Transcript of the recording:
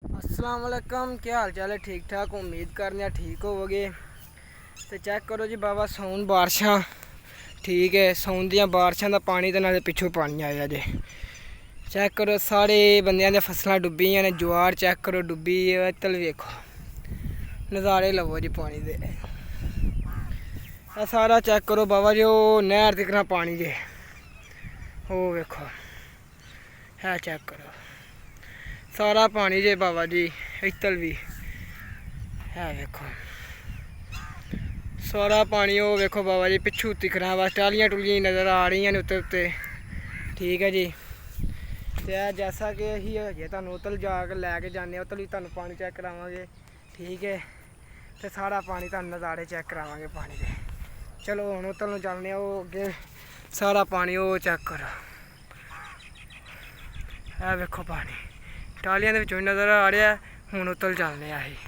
अस्सलाम वालेकुम, क्या हाल चाल है? ठीक ठाक, उम्मीद करने ठीक होवोगे। तो चेक करो जी बाबा, सौन बारिशां ठीक है, सौन दियां बारिशां दा पानी ते नाले पिच्छों पानी आया जे। चेक करो सारे बंदियां दी फसलां डुब्बियां ने, ज्वार चेक करो डुब्बी, तल वेखो नज़ारे लवो जी पानी दे। सारा चेक करो बाबा जी, ओह् नहर दिक्खना पानी जे, ओह् वेखो है, चेक करो सारा पानी जे बाबा जी, इत्तल भी है वेखो सारा पानी। वो वेखो बाबा जी पिछू दिखना, बस टालियां टुलियां नज़र आ रही ने उत्ते उत्ते, ठीक है जी। तो जैसा कि अही हजे तुहानू उत्तल जाके लैके जाने, उत्तल भी तुहानू पानी चेक करावांगे, ठीक है। तो सारा पानी तुहानू नज़ारे चेक करावांगे पानी दे। चलो हुण उत्तल नू चलने, ओह् अग्गे सारा पानी ओह् चेक करो, है वेखो पानी टालियां दे विचों नज़र आ रहा है। हुण उत्तल चलने असी।